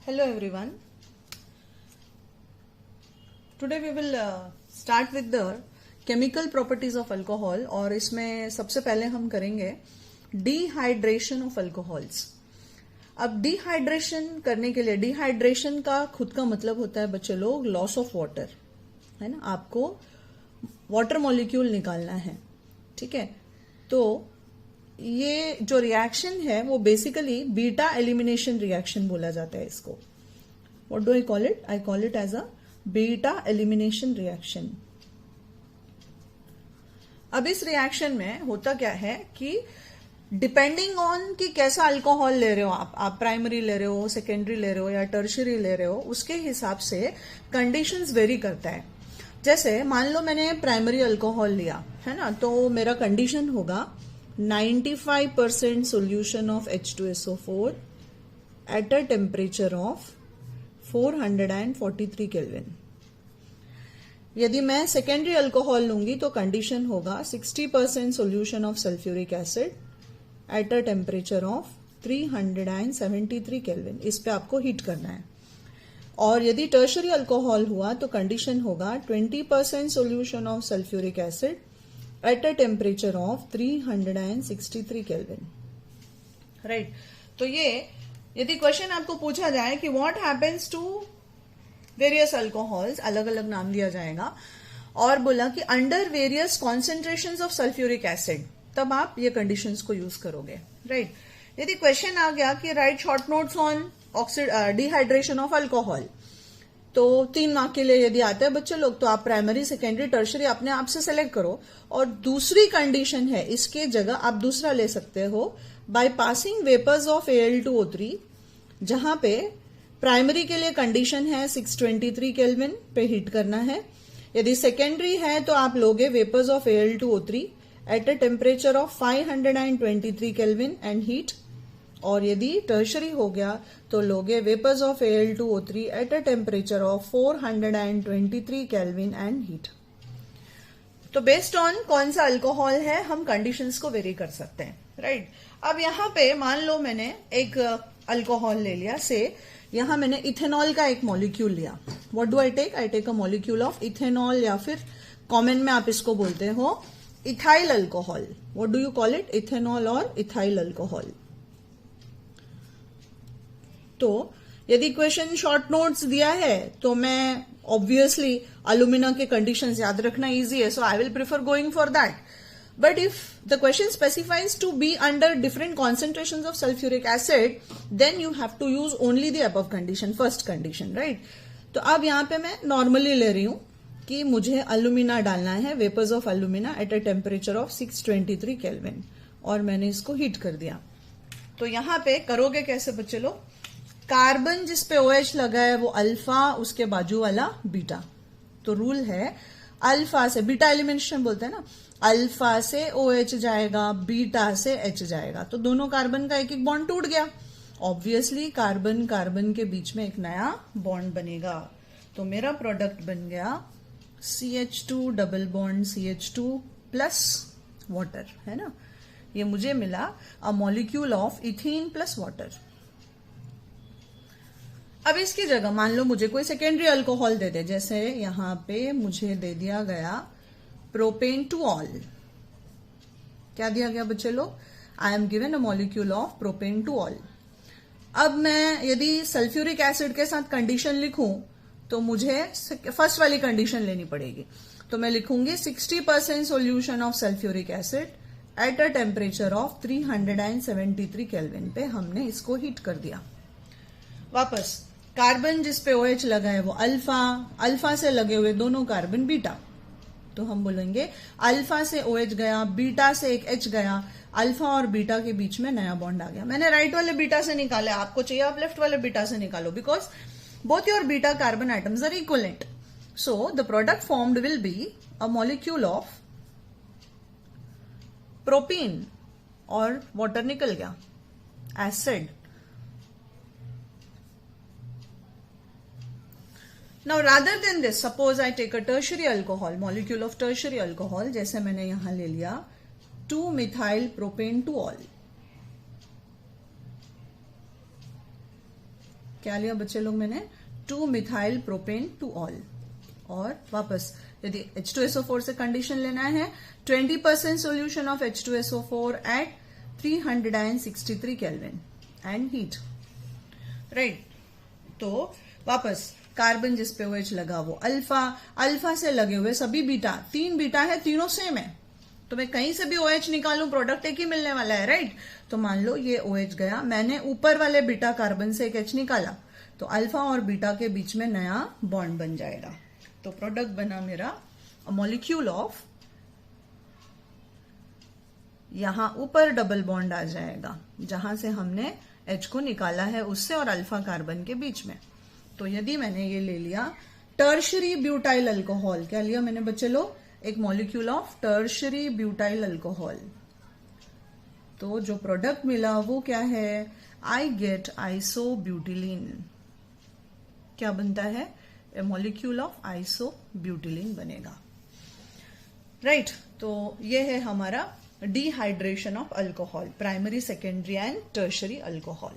Hello everyone. Today we will start with the chemical properties of alcohol और इसमें सबसे पहले हम करेंगे डिहाइड्रेशन ऑफ अल्कोहल्स। अब डिहाइड्रेशन करने के लिए, डिहाइड्रेशन का खुद का मतलब होता है बच्चे लोग लॉस ऑफ वाटर, है ना। आपको वाटर मॉलिक्यूल निकालना है, ठीक है। तो ये जो रिएक्शन है वो बेसिकली बीटा एलिमिनेशन रिएक्शन बोला जाता है इसको। What do I call it? I call it as a beta elimination reaction. अब इस रिएक्शन में होता क्या है कि डिपेंडिंग ऑन कि कैसा अल्कोहल ले रहे हो आप प्राइमरी ले रहे हो, सेकेंडरी ले रहे हो या टर्शियरी ले रहे हो, उसके हिसाब से कंडीशंस वेरी करता है। जैसे मान लो मैंने प्राइमरी अल्कोहल लिया है ना, तो मेरा कंडीशन होगा 95% solution of H2SO4 at a temperature of 443 kelvin. यदि मैं सेकेंडरी अल्कोहल लूंगी तो कंडीशन होगा 60% solution of sulfuric acid at a temperature of 373 kelvin. इस पे आपको हीट करना है। और यदि टर्शरी अल्कोहल हुआ तो कंडीशन होगा 20% solution of sulfuric acid at a temperature of 363 kelvin, right. तो ये यदि क्वेश्चन आपको पूछा जाए कि what happens to various alcohols, अलग अलग नाम दिया जाएगा, और बोला कि under various concentrations of sulphuric acid, तब आप ये कंडीशंस को यूज करोगे, राइट। यदि क्वेश्चन आ गया कि right short notes on dehydration of alcohol, तो 3 मार्क के लिए यदि आते हैं बच्चे लोग, तो आप प्राइमरी, सेकेंडरी, टर्शरी अपने आप से सेलेक्ट करो। और दूसरी कंडीशन है, इसके जगह आप दूसरा ले सकते हो, by passing vapours of Al2O3, जहां पे प्राइमरी के लिए कंडीशन है 623 केल्विन पे हीट करना है। यदि सेकेंडरी है तो आप लोगे vapours of Al2O3 at a temperature of 523 kelvin and heat. और यदि टर्शरी हो गया तो लोगे vapours of Al2O3 at a temperature of 423 kelvin and heat. तो बेस्ड ऑन कौन सा अल्कोहल है हम कंडीशंस को वेरी कर सकते हैं, राइट। अब यहां पे मान लो मैंने एक अल्कोहल ले लिया, से यहां मैंने इथेनॉल का एक मॉलिक्यूल लिया। What do I take? I take a molecule of ethanol, या फिर कॉमन में आप इसको बोलते हो ethyl alcohol. What do you call it? Ethanol और इथाइल अल्कोहल। तो यदि क्वेश्चन शॉर्ट नोट्स दिया है तो मैं ऑब्वियसली अलुमिना के कंडीशंस याद रखना इजी है, so I will prefer going for that. But if the question specifies to be under different concentrations of sulphuric acid, then you have to use only the above condition, first condition, right. तो अब यहां पे मैं normally ले रही हूं कि मुझे अलुमिना डालना है, vapours of alumina at a temperature of 623 kelvin, और मैंने इसको हीट कर दिया। तो यहां पे करोगे कैसे बच्चे लोग? कार्बन जिस पे OH लगा है वो अल्फा, उसके बाजू वाला बीटा। तो रूल है अल्फा से, बीटा एलिमिनेशन बोलते हैं ना, अल्फा से OH जाएगा, बीटा से H जाएगा, तो दोनों कार्बन का एक एक बॉन्ड टूट गया। ऑब्वियसली कार्बन कार्बन के बीच में एक नया बॉन्ड बनेगा, तो मेरा प्रोडक्ट बन गया CH2 double bond CH2 plus water, है ना। ये मुझे मिला अ molecule of ethene plus water. अब इसकी जगह मान लो मुझे कोई सेकेंडरी अल्कोहल दे दे, जैसे यहां पे मुझे दे दिया गया प्रोपेन टू ऑल। क्या दिया गया बच्चे लोग? I am given a molecule of propane two all. अब मैं यदि सल्फ्यूरिक एसिड के साथ कंडीशन लिखूं तो मुझे फर्स्ट वाली कंडीशन लेनी पड़ेगी। तो मैं लिखूंगी 60% solution of sulphuric acid eight a temperature of 373 kelvin पे हमने इसको हीट कर दिया। वापस कार्बन जिस पे OH लगा है वो अल्फा, अल्फा से लगे हुए दोनों कार्बन बीटा, तो हम बोलेंगे अल्फा से OH गया, बीटा से एक H गया, अल्फा और बीटा के बीच में नया बॉन्ड आ गया। मैंने राइट वाले बीटा से निकाला, आपको चाहिए आप लेफ्ट वाले बीटा से निकालो, because both your beta carbon atoms are equivalent. So the product formed will be a molecule of propene, और वाटर निकल गया acid. Now rather than this, suppose I take a tertiary alcohol, molecule of tertiary alcohol, जैसे मैंने यहां ले लिया 2-methyl propane 2-ol। क्या लिया बच्चे लोग मैंने, 2 मिथाइल प्रोपेन टू ऑल। और वापस यदि H2SO4 से कंडीशन लेना है, 20% solution of H2SO4 at 363 kelvin and heat, right. तो वापस कार्बन जिस पे OH लगा वो अल्फा, अल्फा से लगे हुए सभी बीटा, 3 बीटा है, तीनों सेम है, तो मैं कहीं से भी OH निकालूं प्रोडक्ट एक ही मिलने वाला है, राइट। तो मान लो ये OH गया, मैंने ऊपर वाले बीटा कार्बन से एक H निकाला, तो अल्फा और बीटा के बीच में नया बॉन्ड बन जाएगा। तो प्रोडक्ट बना मेरा मॉलिक्यूल ऑफ, यहां ऊपर डबल बॉन्ड आ जाएगा जहां से हमने H को निकाला है उससे और अल्फा कार्बन के बीच में। तो यदि मैंने ये ले लिया टर्शरी ब्यूटाइल अल्कोहल, क्या लिया मैंने बच्चे लोग, एक molecule of tertiary butyl alcohol, तो जो प्रोडक्ट मिला वो क्या है, आई गेट आइसोब्यूटिलीन। क्या बनता है, ए मॉलिक्यूल ऑफ आइसोब्यूटिलीन बनेगा, राइट। तो ये है हमारा dehydration of alcohol, primary, secondary and tertiary alcohol.